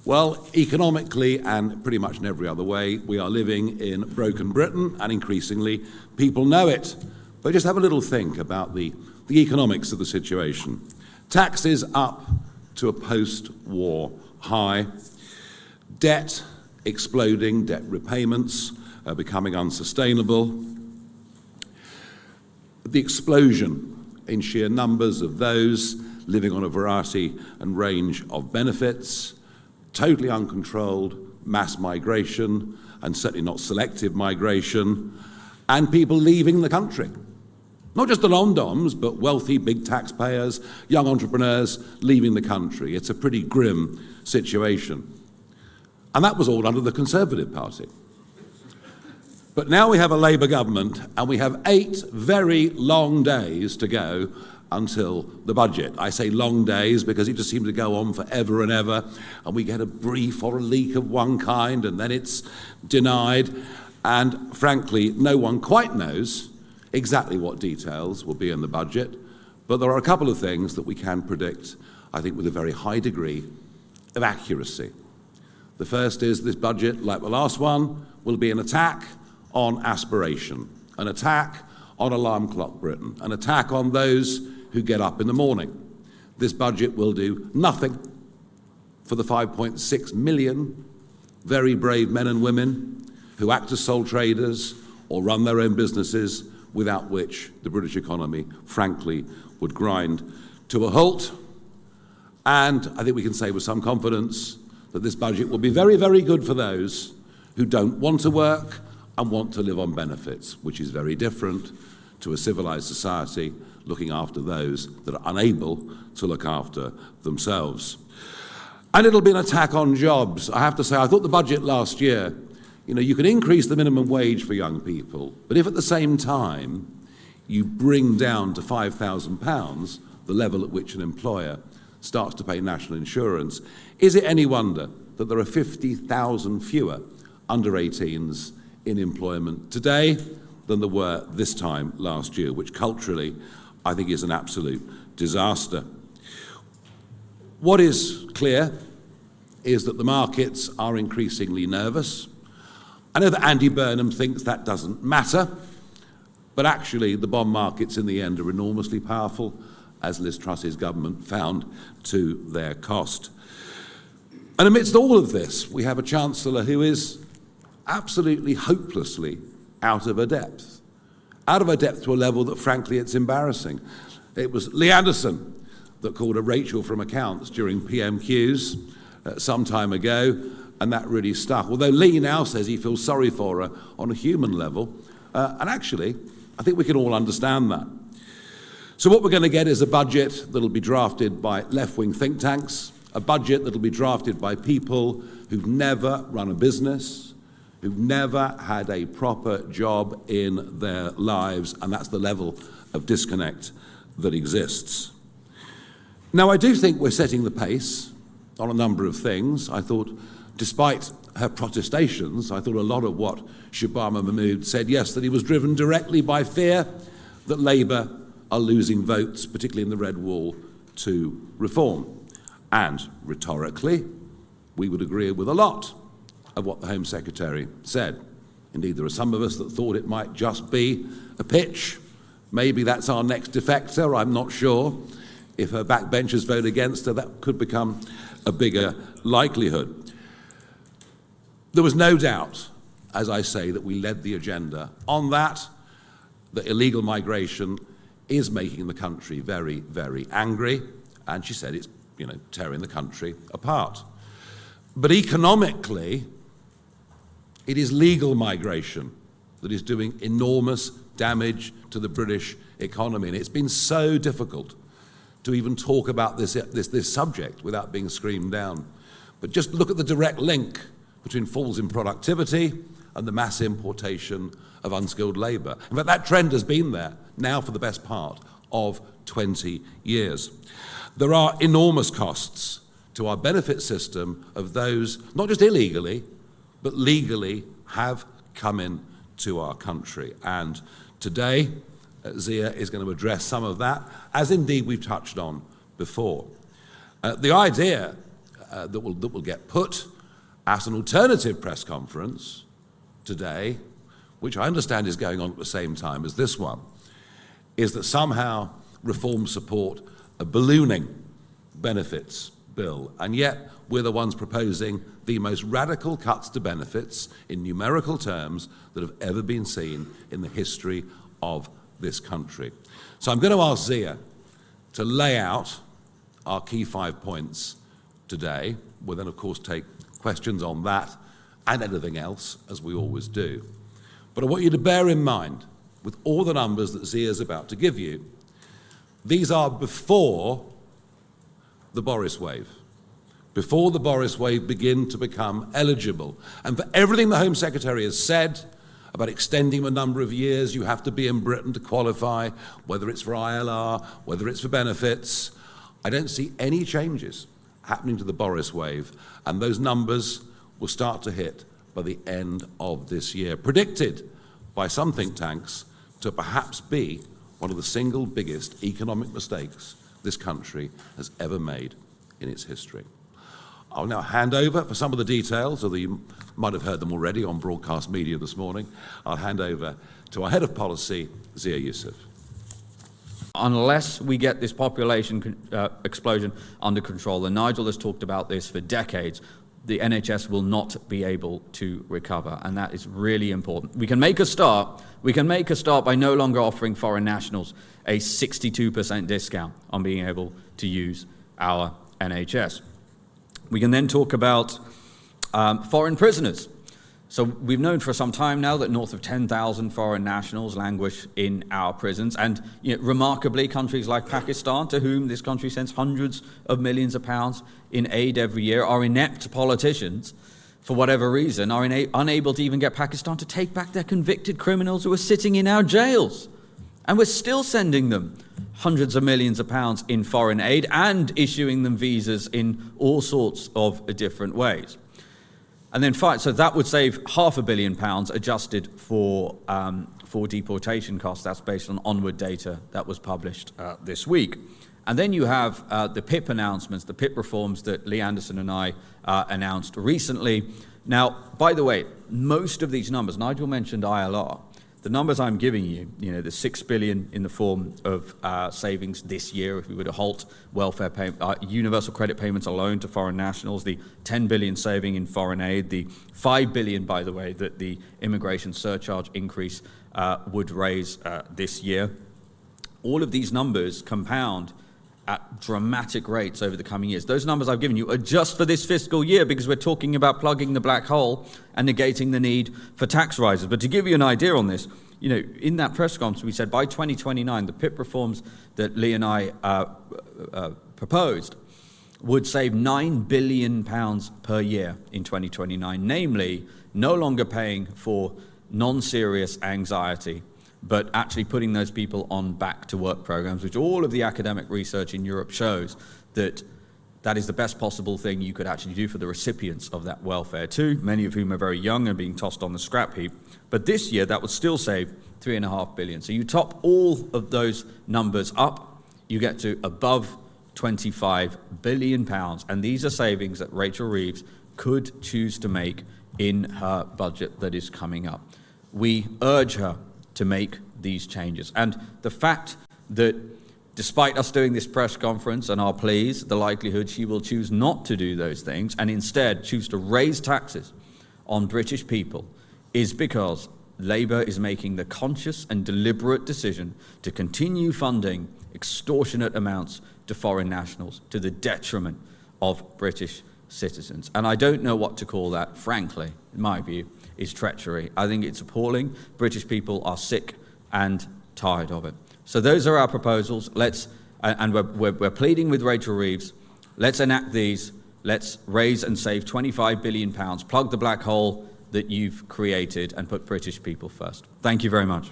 Well, economically and pretty much in every other way, we are living in broken Britain, and increasingly people know it. But just have a little think about the economics of the situation. Taxes up to a post-war high, debt exploding, debt repayments becoming unsustainable, the explosion in sheer numbers of those living on a variety and range of benefits, totally uncontrolled mass migration, and certainly not selective migration, and people leaving the country. Not just the non-doms, but wealthy big taxpayers, young entrepreneurs leaving the country. It's a pretty grim situation. And that was all under the Conservative Party. But now we have a Labour government, and we have 8 very long days to go until the budget. I say long days because it just seems to go on forever and ever, and we get a brief or a leak of one kind, and then it's denied, and frankly, no one quite knows exactly what details will be in the budget, but there are a couple of things that we can predict, I think, with a very high degree of accuracy. The first is this budget, like the last one, will be an attack on aspiration, an attack on alarm clock Britain, an attack on those who get up in the morning. This budget will do nothing for the 5.6 million very brave men and women who act as sole traders or run their own businesses, without which the British economy, frankly, would grind to a halt. And I think we can say with some confidence that this budget will be very, very good for those who don't want to work and want to live on benefits, which is very different to a civilized society looking after those that are unable to look after themselves. And it'll be an attack on jobs. I have to say, I thought the budget last year, you can increase the minimum wage for young people, but if at the same time you bring down to £5,000 the level at which an employer starts to pay national insurance, is it any wonder that there are 50,000 fewer under 18s in employment today than there were this time last year, which culturally I think is an absolute disaster. What is clear is that the markets are increasingly nervous. I know that Andy Burnham thinks that doesn't matter, but actually the bond markets in the end are enormously powerful, as Liz Truss's government found to their cost. And amidst all of this, we have a Chancellor who is absolutely hopelessly out of her depth to a level that, frankly, it's embarrassing. It was Lee Anderson that called her Rachel from accounts during PMQs some time ago, and that really stuck. Although Lee now says he feels sorry for her on a human level, and actually, I think we can all understand that. So what we're going to get is a budget that'll be drafted by left-wing think tanks, a budget that'll be drafted by people who've never run a business, who've never had a proper job in their lives, and that's the level of disconnect that exists. Now, I do think we're setting the pace on a number of things. I thought, despite her protestations, I thought a lot of what Shabama Mahmood said yesterday was driven directly by fear that Labour are losing votes, particularly in the Red Wall, to reform. And rhetorically, we would agree with a lot of what the Home Secretary said. Indeed, there are some of us that thought it might just be a pitch. Maybe that's our next defector, I'm not sure. If her backbenchers vote against her, that could become a bigger likelihood. There was no doubt, as I say, that we led the agenda on that illegal migration is making the country very, very angry, and she said it's, tearing the country apart. But economically, it is legal migration that is doing enormous damage to the British economy, and it's been so difficult to even talk about this subject without being screamed down. But just look at the direct link between falls in productivity and the mass importation of unskilled labour. In fact, that trend has been there now for the best part of 20 years. There are enormous costs to our benefit system of those, not just illegally, but legally have come into our country. And today, Zia is going to address some of that, as indeed we've touched on before. The idea that will get put at an alternative press conference today, which I understand is going on at the same time as this one, is that somehow Reform support a ballooning benefits bill, and yet we're the ones proposing the most radical cuts to benefits in numerical terms that have ever been seen in the history of this country. So I'm going to ask Zia to lay out our key 5 points today. We'll then, of course, take questions on that and anything else, as we always do. But I want you to bear in mind, with all the numbers that Zia is about to give you, these are before the Boris wave, before the Boris wave begin to become eligible. And for everything the Home Secretary has said about extending the number of years you have to be in Britain to qualify, whether it's for ILR, whether it's for benefits, I don't see any changes happening to the Boris wave, and those numbers will start to hit by the end of this year, predicted by some think tanks to perhaps be one of the single biggest economic mistakes this country has ever made in its history. I'll now hand over for some of the details, although you might have heard them already on broadcast media this morning. I'll hand over to our head of policy, Zia Yusuf. Unless we get this population explosion under control, and Nigel has talked about this for decades, the NHS will not be able to recover, and that is really important. We can make a start. We can make a start by no longer offering foreign nationals a 62% discount on being able to use our NHS. We can then talk about foreign prisoners. So we've known for some time now that north of 10,000 foreign nationals languish in our prisons, and remarkably, countries like Pakistan, to whom this country sends hundreds of millions of pounds in aid every year, our inept politicians, for whatever reason, are unable to even get Pakistan to take back their convicted criminals who are sitting in our jails. And we're still sending them hundreds of millions of pounds in foreign aid and issuing them visas in all sorts of different ways. And then so that would save £500 million adjusted for deportation costs. That's based on onward data that was published this week. And then you have the PIP announcements, the PIP reforms that Lee Anderson and I announced recently. Now, by the way, most of these numbers, Nigel mentioned ILR, the numbers I'm giving you, the £6 billion in the form of savings this year if we were to halt welfare universal credit payments alone to foreign nationals, the $10 billion saving in foreign aid, the $5 billion, by the way, that the immigration surcharge increase would raise this year. All of these numbers compound at dramatic rates over the coming years. Those numbers I've given you are just for this fiscal year because we're talking about plugging the black hole and negating the need for tax rises. But to give you an idea on this, in that press conference we said by 2029 the PIP reforms that Lee and I proposed would save £9 billion per year in 2029, namely no longer paying for non-serious anxiety, but actually putting those people on back-to-work programs, which all of the academic research in Europe shows that is the best possible thing you could actually do for the recipients of that welfare too, many of whom are very young and being tossed on the scrap heap. But this year, that would still save £3.5 billion. So you top all of those numbers up, you get to above £25 billion, and these are savings that Rachel Reeves could choose to make in her budget that is coming up. We urge her to make these changes. And the fact that despite us doing this press conference and our pleas, the likelihood she will choose not to do those things and instead choose to raise taxes on British people is because Labour is making the conscious and deliberate decision to continue funding extortionate amounts to foreign nationals to the detriment of British citizens. And I don't know what to call that, frankly, in my view, is treachery. I think it's appalling. British people are sick and tired of it. So those are our proposals. We're pleading with Rachel Reeves. Let's enact these. Let's raise and save £25 billion, plug the black hole that you've created, and put British people first. Thank you very much.